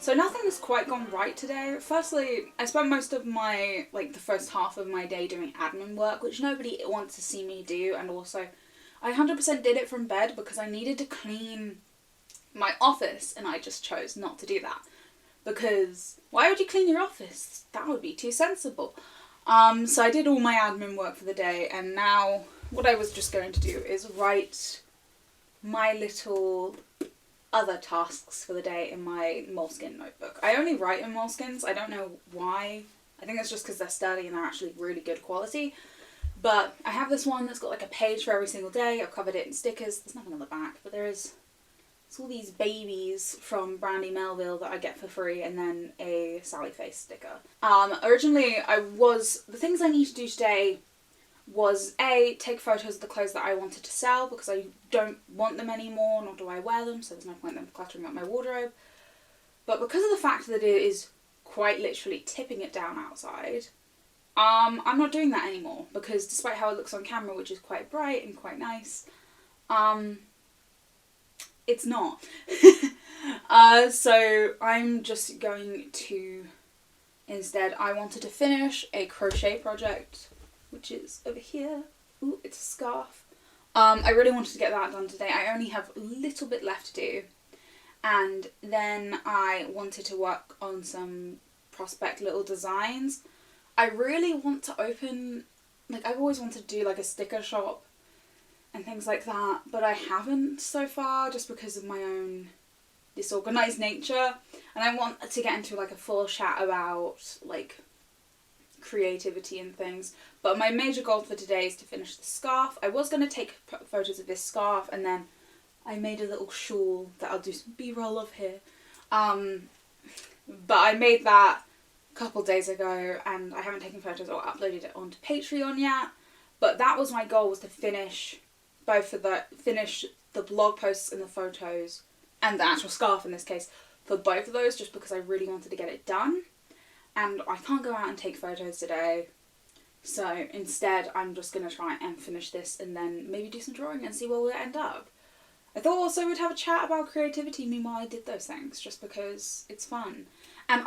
So nothing has quite gone right today. Firstly, I spent most of my, the first half of my day doing admin work, which nobody wants to see me do, and also I 100% did it from bed because I needed to clean my office, and I just chose not to do that. Because why would you clean your office? That would be too sensible. So I did all my admin work for the day, and now what I was just going to do is write my little other tasks for the day in my Moleskine notebook. I only write in Moleskines. I don't know why. I think it's just because they're sturdy and they're actually really good quality. But I have this one that's got like a page for every single day. I've covered it in stickers. There's nothing on the back, but it's all these babies from Brandy Melville that I get for free, and then a Sally Face sticker. Originally, the things I need to do today was A, take photos of the clothes that I wanted to sell because I don't want them anymore, nor do I wear them, so there's no point in them cluttering up my wardrobe. But because of the fact that it is quite literally tipping it down outside, I'm not doing that anymore because despite how it looks on camera, which is quite bright and quite nice, it's not. So I'm just going to, instead, I wanted to finish a crochet project, which is over here. Ooh, it's a scarf. I really wanted to get that done today. I only have a little bit left to do. And then I wanted to work on some prospect little designs. I really want to open, I've always wanted to do a sticker shop and things like that, but I haven't so far just because of my own disorganized nature. And I want to get into a full chat about creativity and things, but my major goal for today is to finish the scarf. I was going to take photos of this scarf, and then I made a little shawl that I'll do some b-roll of here, but I made that a couple days ago and I haven't taken photos or uploaded it onto Patreon yet. But that was my goal, was to finish the blog posts and the photos and the actual scarf in this case for both of those, just because I really wanted to get it done. And I can't go out and take photos today, so instead I'm just going to try and finish this and then maybe do some drawing and see where we'll end up. I thought also we'd have a chat about creativity meanwhile I did those things, just because it's fun. And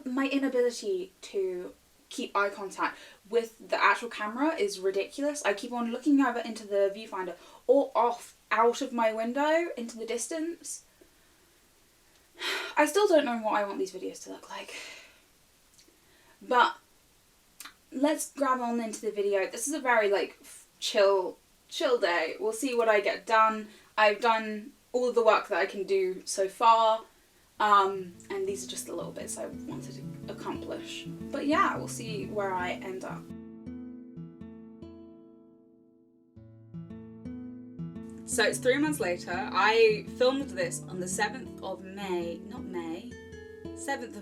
my inability to keep eye contact with the actual camera is ridiculous. I keep on looking over into the viewfinder or out of my window into the distance. I still don't know what I want these videos to look like. But let's grab on into the video. This is a very chill day. We'll see what I get done. I've done all of the work that I can do so far. And these are just the little bits I wanted to accomplish. But yeah, we'll see where I end up. So it's 3 months later. I filmed this on the 7th of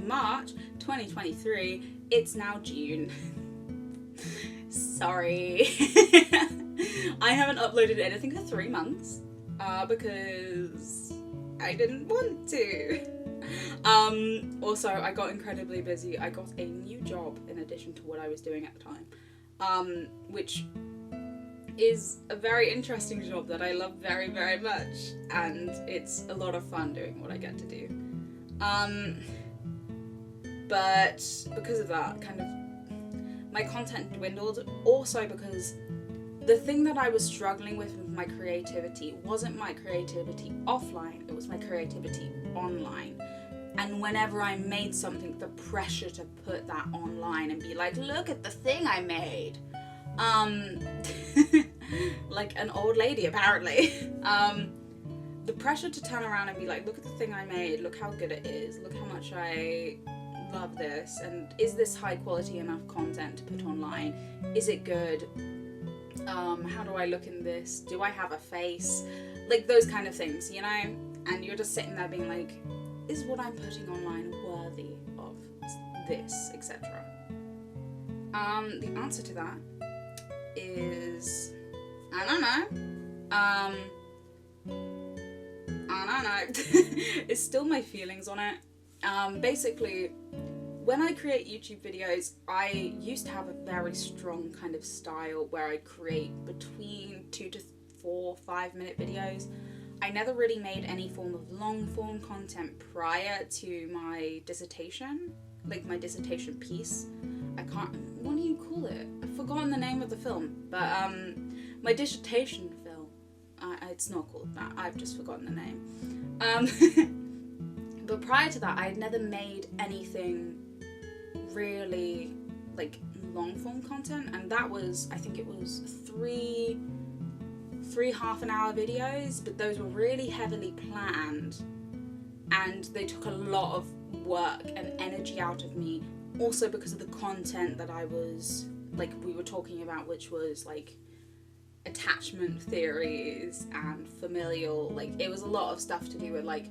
March 2023. It's now June. Sorry. I haven't uploaded anything for 3 months because I didn't want to. Also, I got incredibly busy. I got a new job in addition to what I was doing at the time, which is a very interesting job that I love very, very much, and it's a lot of fun doing what I get to do. But because of that, my content dwindled. Also because the thing that I was struggling with my creativity wasn't my creativity offline, it was my creativity online. And whenever I made something, the pressure to put that online and be like, look at the thing I made. Like an old lady apparently. The pressure to turn around and be like, look at the thing I made, look how good it is, look how much I love this, and is this high quality enough content to put online? Is it good? How do I look in this? Do I have a face? Those kind of things, you know? And you're just sitting there being like, is what I'm putting online worthy of this, etc.? The answer to that is, I don't know. It's still my feelings on it. Basically, when I create YouTube videos, I used to have a very strong kind of style where I create between 2 to 4 5-minute videos. I never really made any form of long form content prior to my dissertation, like my dissertation piece. What do you call it? I've forgotten the name of the film, but my dissertation film, it's not called that, I've just forgotten the name. But prior to that, I had never made anything really like long form content, and that was, I think it was three half-an-hour videos, but those were really heavily planned, and they took a lot of work and energy out of me, also because of the content that I was, like, we were talking about, which was like attachment theories and familial, like, it was a lot of stuff to do with like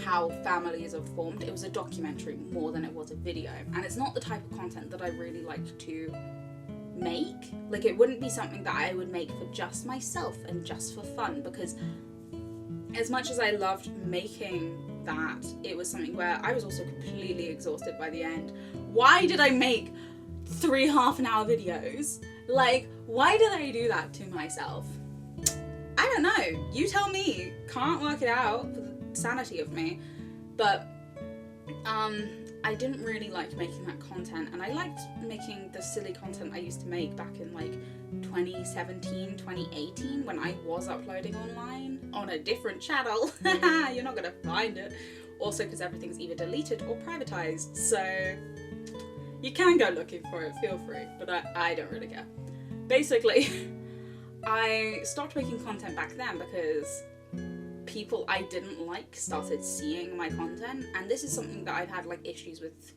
how families are formed. It was a documentary more than it was a video, and it's not the type of content that I really like to make. Like, it wouldn't be something that I would make for just myself and just for fun, because as much as I loved making that, it was something where I was also completely exhausted by the end. Why did I make 3 half-an-hour videos? Like, why did I do that to myself? I don't know. You tell me. Can't work it out for the sanity of me. But I didn't really like making that content, and I liked making the silly content I used to make back in like 2017, 2018, when I was uploading online on a different channel. You're not gonna find it. Also, because everything's either deleted or privatized, so you can go looking for it, feel free, but I don't really care. Basically, I stopped making content back then because people I didn't like started seeing my content, and this is something that I've had like issues with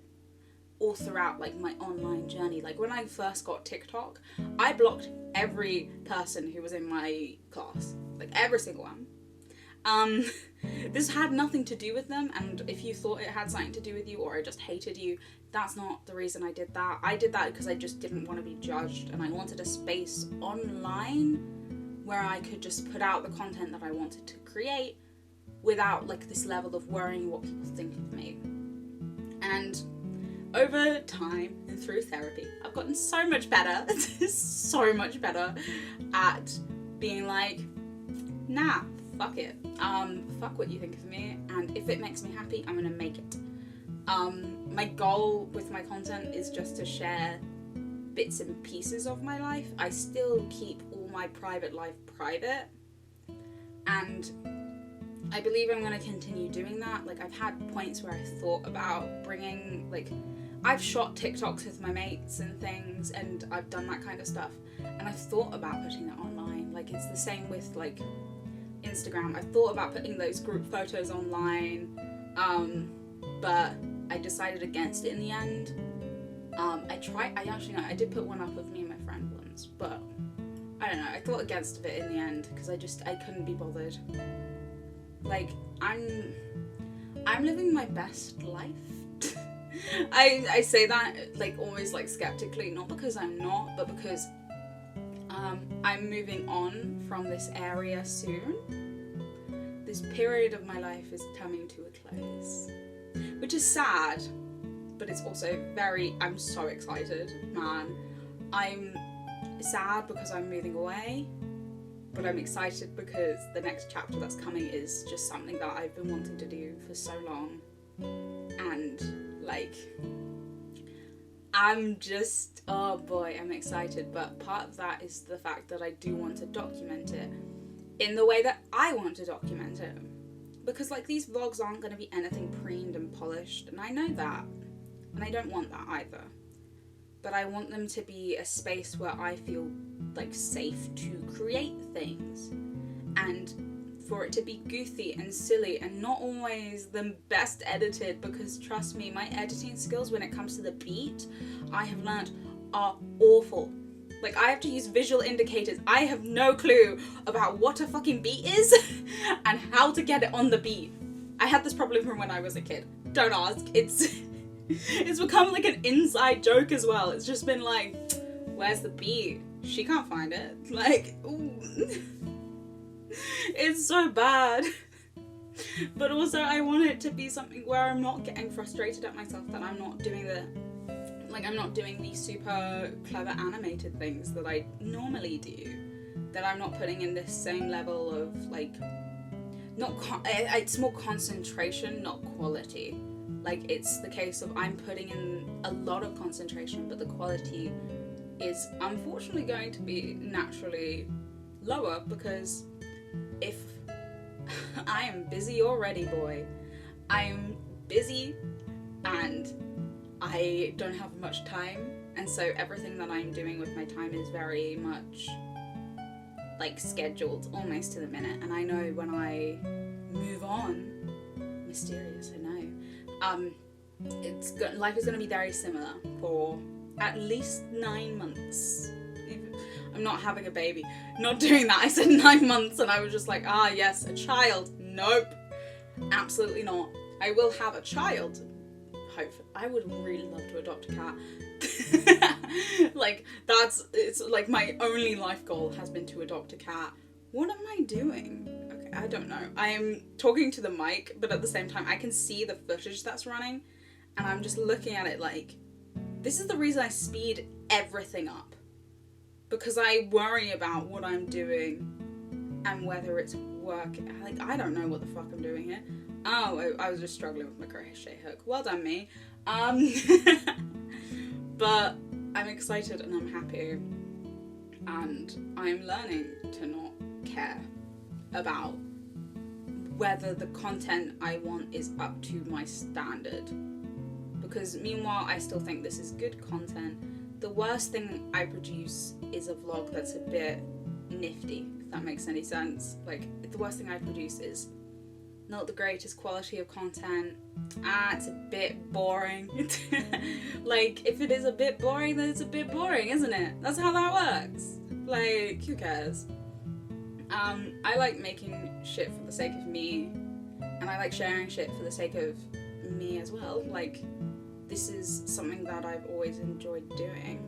all throughout like my online journey. Like, when I first got TikTok, I blocked every person who was in my class, like every single one. This had nothing to do with them, and if you thought it had something to do with you, or I just hated you, that's not the reason I did that. I did that because I just didn't want to be judged, and I wanted a space online where I could just put out the content that I wanted to create without like this level of worrying what people think of me. And over time and through therapy, I've gotten so much better, so much better at being like, nah, fuck it. Fuck what you think of me, and if it makes me happy, I'm gonna make it. My goal with my content is just to share bits and pieces of my life. I still keep all my private life private, and I believe I'm going to continue doing that. Like, I've had points where I thought about bringing, like, I've shot TikToks with my mates and things, and I've done that kind of stuff, and I've thought about putting that online. Like, it's the same with like Instagram. I thought about putting those group photos online, but I decided against it in the end. I did put one up of me and my friend once, but I don't know, I thought against it in the end because I couldn't be bothered. Like, I'm living my best life. I say that like always like skeptically, not because I'm not, but because I'm moving on from this area soon. This period of my life is coming to a close, which is sad, but it's also I'm so excited, man. I'm sad because I'm moving away, but I'm excited because the next chapter that's coming is just something that I've been wanting to do for so long. And like, I'm just, oh boy, I'm excited. But part of that is the fact that I do want to document it in the way that I want to document it. Because like, these vlogs aren't going to be anything preened and polished, and I know that. And I don't want that either. But I want them to be a space where I feel like safe to create things. And for it to be goofy and silly and not always the best edited, because trust me, my editing skills when it comes to the beat, I have learnt, are awful. Like, I have to use visual indicators. I have no clue about what a fucking beat is and how to get it on the beat. I had this problem from when I was a kid. Don't ask. It's become like an inside joke as well. It's just been like, where's the beat? She can't find it. Like, ooh. It's so bad. But also I want it to be something where I'm not getting frustrated at myself that I'm not doing I'm not doing these super clever animated things that I normally do. That I'm not putting in this same level of like it's more concentration, not quality. Like, it's the case of I'm putting in a lot of concentration, but the quality is unfortunately going to be naturally lower, because if I am busy already, boy. I am busy and I don't have much time, and so everything that I'm doing with my time is very much like scheduled, almost to the minute. And I know when I move on, mysterious, I know, life is going to be very similar for at least 9 months. I'm not having a baby, not doing that. I said 9 months and I was just like, ah yes, a child. Nope, absolutely not. I will have a child. Hopefully. I would really love to adopt a cat. Like, it's like my only life goal has been to adopt a cat. What am I doing? Okay, I don't know. I'm talking to the mic, but at the same time I can see the footage that's running, and I'm just looking at it like, this is the reason I speed everything up. Because I worry about what I'm doing and whether it's working. Like, I don't know what the fuck I'm doing here. Oh, I was just struggling with my crochet hook. Well done, me. But I'm excited and I'm happy, and I'm learning to not care about whether the content I want is up to my standard. Because meanwhile, I still think this is good content. The worst thing I produce is a vlog that's a bit nifty, if that makes any sense. Like, the worst thing I produce is not the greatest quality of content. It's a bit boring. Like, if it is a bit boring, then it's a bit boring, isn't it? That's how that works. Like, who cares? I like making shit for the sake of me, and I like sharing shit for the sake of me as well. Like, this is something that I've always enjoyed doing,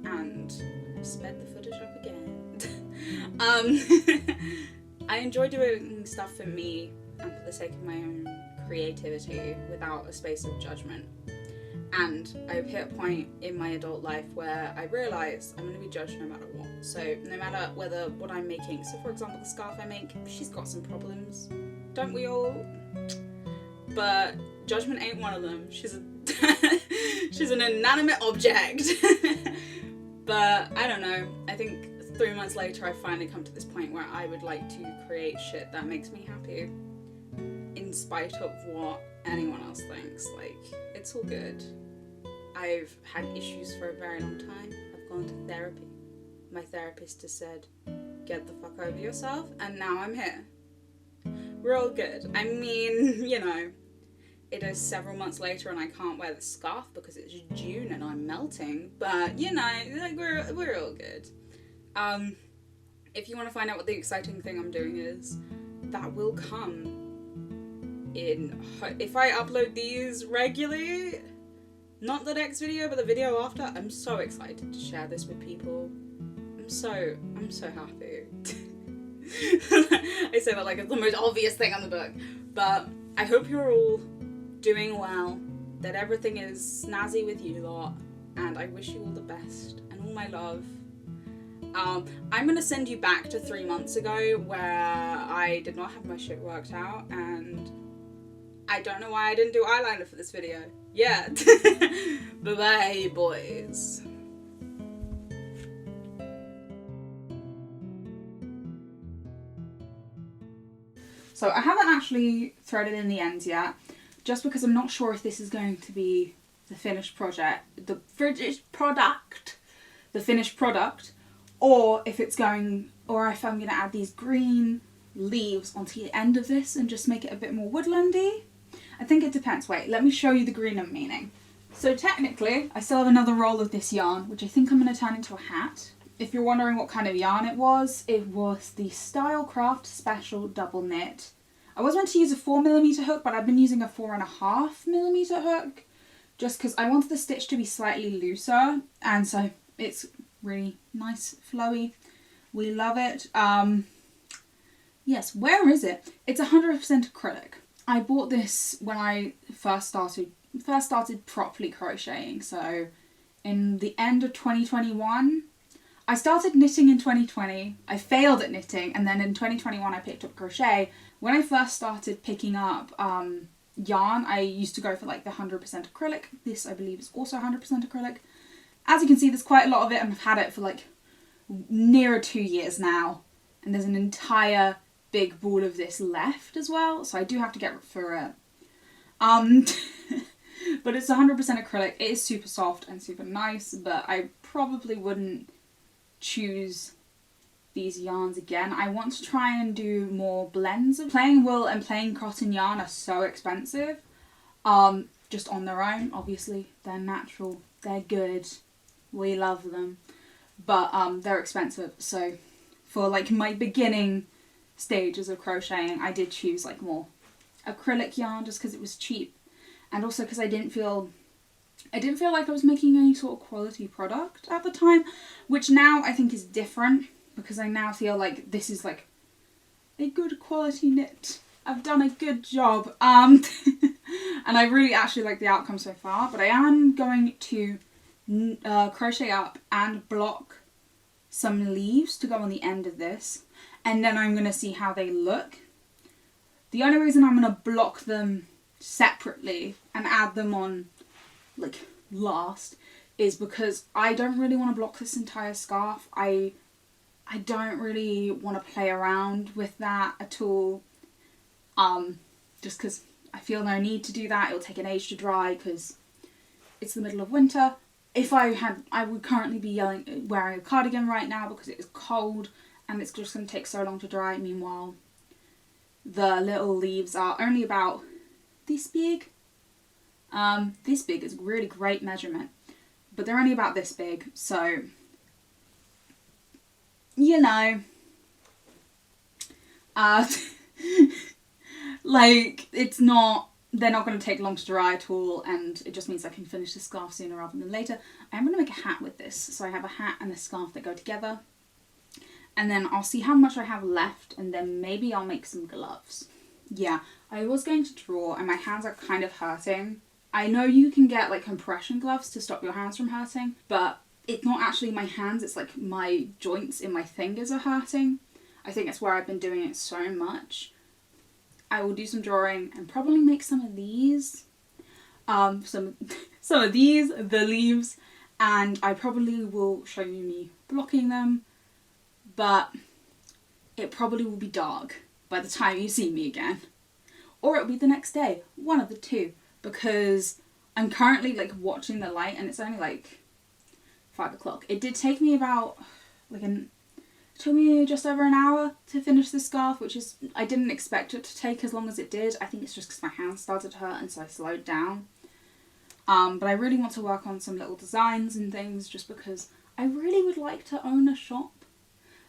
and I've sped the footage up again. I enjoy doing stuff for me and for the sake of my own creativity without a space of judgment. And I've hit a point in my adult life where I realise I'm going to be judged no matter what. So no matter whether what I'm making, so for example the scarf I make, she's got some problems, don't we all? But judgment ain't one of them. She's she's an inanimate object. But I don't know, I think 3 months later I finally come to this point where I would like to create shit that makes me happy, in spite of what anyone else thinks. Like, it's all good. I've had issues for a very long time. I've gone to therapy. My therapist has said, get the fuck over yourself, and now I'm here. We're all good. I mean, you know, it is several months later and I can't wear the scarf because it's June and I'm melting, but you know, like, we're all good. If you want to find out what the exciting thing I'm doing is, that will come if I upload these regularly, not the next video, but the video after. I'm so excited to share this with people. I'm so happy. I say that like it's the most obvious thing on the book, but I hope you're all doing well, that everything is snazzy with you lot, and I wish you all the best and all my love. I'm going to send you back to 3 months ago where I did not have my shit worked out, and I don't know why I didn't do eyeliner for this video. Yeah. Bye-bye, boys. So I haven't actually threaded in the ends yet, just because I'm not sure if this is going to be the finished project, or if I'm going to add these green leaves onto the end of this and just make it a bit more woodlandy. I think it depends. Wait, let me show you the green I'm meaning. So technically, I still have another roll of this yarn, which I think I'm going to turn into a hat. If you're wondering what kind of yarn it was the Stylecraft Special Double Knit. I was meant to use a 4mm hook, but I've been using a 4.5mm hook, just because I wanted the stitch to be slightly looser, and so it's really nice, flowy. We love it. Yes, where is it? It's 100% acrylic. I bought this when I first started properly crocheting, so in the end of 2021. I started knitting in 2020. I failed at knitting, and then in 2021 I picked up crochet. When I first started picking up yarn, I used to go for like the 100% acrylic. This, I believe, is also 100% acrylic. As you can see, there's quite a lot of it, and I've had it for like nearer 2 years now. And there's an entire big ball of this left as well, so I do have to get for it. But it's 100% acrylic. It is super soft and super nice, but I probably wouldn't choose these yarns again. I want to try and do more blends. Plain wool and plain cotton yarn are so expensive. Just on their own, obviously. They're natural. They're good. We love them. But they're expensive. So for like my beginning stages of crocheting, I did choose like more acrylic yarn just because it was cheap. And also because I didn't feel like I was making any sort of quality product at the time, which now I think is different because I now feel like this is like a good quality knit. I've done a good job. And I really actually like the outcome so far, but I am going to crochet up and block some leaves to go on the end of this, and then I'm going to see how they look. The only reason I'm going to block them separately and add them on like last is because I don't really want to block this entire scarf. I don't really want to play around with that at all, just because I feel no need to do that. It'll take an age to dry because it's the middle of winter. If I would currently be wearing a cardigan right now because it is cold and it's just going to take so long to dry. Meanwhile, the little leaves are only about this big. This big is a really great measurement, but they're only about this big, so you know, like they're not going to take long to dry at all, and it just means I can finish the scarf sooner rather than later. I am going to make a hat with this, so I have a hat and a scarf that go together, and then I'll see how much I have left, and then maybe I'll make some gloves. Yeah, I was going to draw, and my hands are kind of hurting. I know you can get like compression gloves to stop your hands from hurting, but it's not actually my hands, it's like my joints in my fingers are hurting. I think that's where I've been doing it so much. I will do some drawing and probably make some of these. Some of these, the leaves, and I probably will show you me blocking them, but it probably will be dark by the time you see me again. Or it'll be the next day, one of the two, because I'm currently like watching the light and it's only like 5 o'clock. It did take me about it took me just over an hour to finish this scarf, which is, I didn't expect it to take as long as it did. I think it's just because my hands started to hurt and so I slowed down. But I really want to work on some little designs and things just because I really would like to own a shop.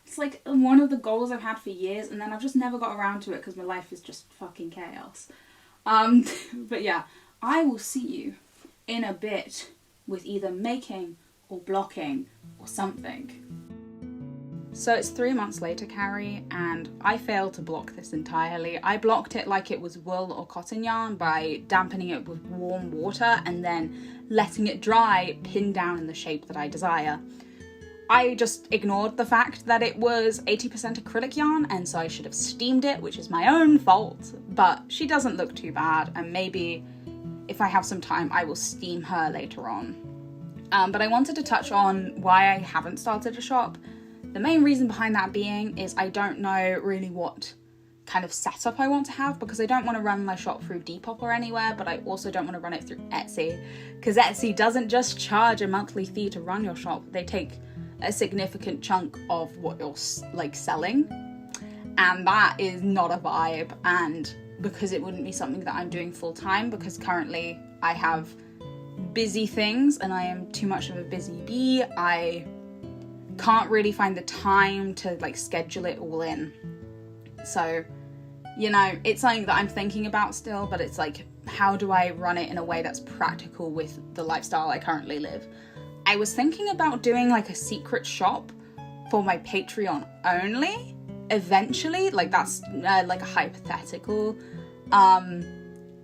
It's like one of the goals I've had for years, and then I've just never got around to it because my life is just fucking chaos. But yeah, I will see you in a bit with either making or blocking or something. So it's 3 months later, Carrie, and I failed to block this entirely. I blocked it like it was wool or cotton yarn by dampening it with warm water and then letting it dry, pinned down in the shape that I desire. I just ignored the fact that it was 80% acrylic yarn, and so I should have steamed it, which is my own fault, but she doesn't look too bad, and maybe if I have some time I will steam her later on. But I wanted to touch on why I haven't started a shop. The main reason behind that being is I don't know really what kind of setup I want to have, because I don't want to run my shop through Depop or anywhere, but I also don't want to run it through Etsy, because Etsy doesn't just charge a monthly fee to run your shop, they take a significant chunk of what you're like selling, and that is not a vibe. And because it wouldn't be something that I'm doing full time, because currently I have busy things and I am too much of a busy bee, I can't really find the time to like schedule it all in. So, you know, it's something that I'm thinking about still, but it's like, how do I run it in a way that's practical with the lifestyle I currently live? I was thinking about doing like a secret shop for my Patreon only, eventually, like that's like a hypothetical,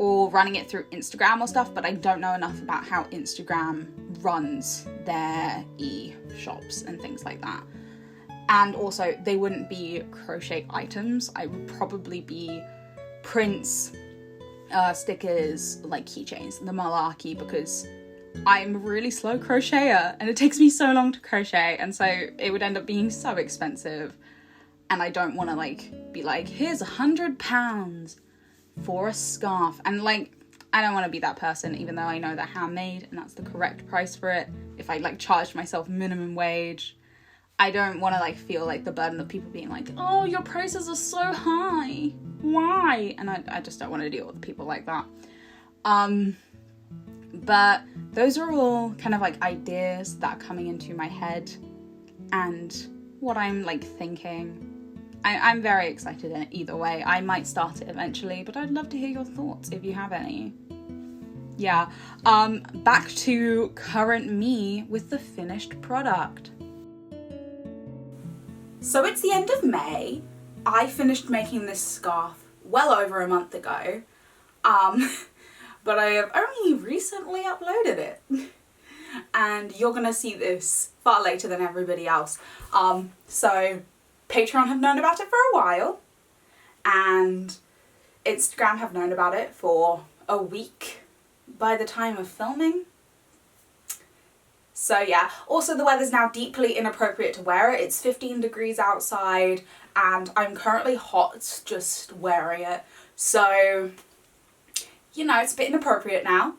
or running it through Instagram or stuff, but I don't know enough about how Instagram runs their e-shops and things like that. And also, they wouldn't be crochet items. I would probably be prints, stickers, like keychains, the malarkey, because I'm a really slow crocheter and it takes me so long to crochet, and so it would end up being so expensive, and I don't want to like be like, here's £100 for a scarf, and like I don't want to be that person, even though I know they're handmade and that's the correct price for it. If I like charged myself minimum wage, I don't want to like feel like the burden of people being like, oh, your prices are so high, why? And I just don't want to deal with people like that. But those are all kind of like ideas that are coming into my head and what I'm like thinking. I'm very excited in it either way. I might start it eventually, but I'd love to hear your thoughts if you have any. Yeah, back to current me with the finished product. So it's the end of May. I finished making this scarf well over a month ago. But I have only recently uploaded it. And you're gonna see this far later than everybody else. So Patreon have known about it for a while, and Instagram have known about it for a week by the time of filming. So yeah, also the weather's now deeply inappropriate to wear it. It's 15 degrees outside and I'm currently hot just wearing it. So, you know, it's a bit inappropriate now.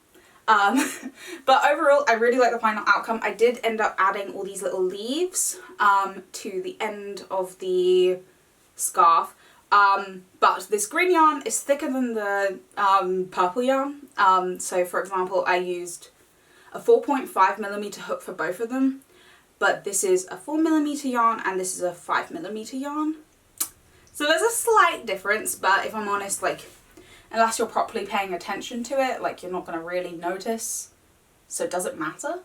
But overall, I really like the final outcome. I did end up adding all these little leaves to the end of the scarf. But this green yarn is thicker than the purple yarn. So for example, I used a 4.5mm hook for both of them. But this is a 4mm yarn and this is a 5mm yarn. So there's a slight difference, but if I'm honest, like, unless you're properly paying attention to it, like, you're not going to really notice. So does it matter?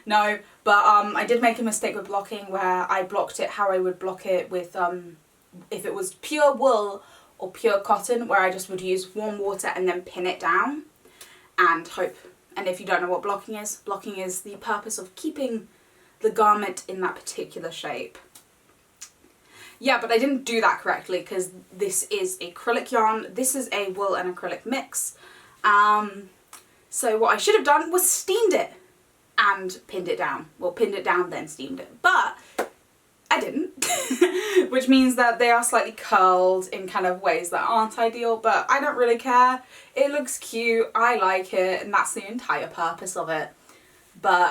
No, but I did make a mistake with blocking where I blocked it how I would block it with, if it was pure wool or pure cotton, where I just would use warm water and then pin it down and hope. And if you don't know what blocking is the purpose of keeping the garment in that particular shape. Yeah, but I didn't do that correctly because this is acrylic yarn. This is a wool and acrylic mix. So what I should have done was steamed it and pinned it down. Well, pinned it down, then steamed it. But I didn't, which means that they are slightly curled in kind of ways that aren't ideal, but I don't really care. It looks cute, I like it, and that's the entire purpose of it. But,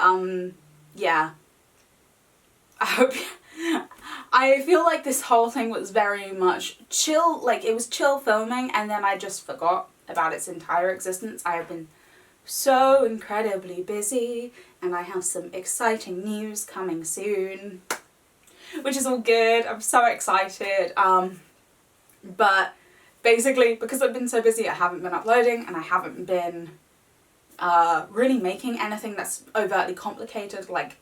yeah. I feel like this whole thing was very much chill, like it was chill filming, and then I just forgot about its entire existence. I have been so incredibly busy, and I have some exciting news coming soon, which is all good. I'm so excited. But basically, because I've been so busy, I haven't been uploading, and I haven't been really making anything that's overtly complicated. Like,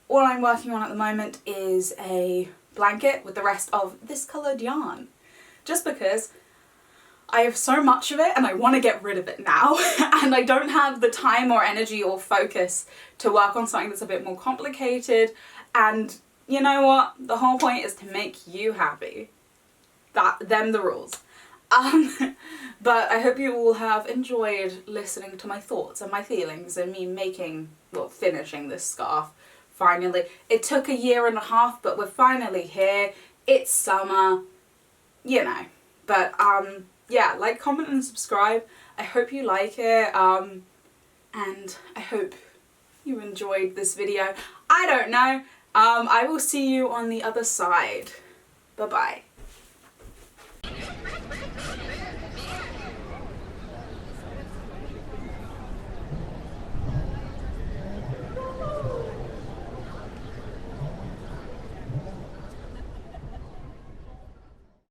all I'm working on at the moment is a blanket with the rest of this coloured yarn, just because I have so much of it and I want to get rid of it now and I don't have the time or energy or focus to work on something that's a bit more complicated. And you know what, the whole point is to make you happy. Them the rules. But I hope you all have enjoyed listening to my thoughts and my feelings and me finishing this scarf. Finally. It took a year and a half, but we're finally here. It's summer, you know. But, yeah, like, comment and subscribe. I hope you like it, and I hope you enjoyed this video. I don't know. I will see you on the other side. Bye-bye.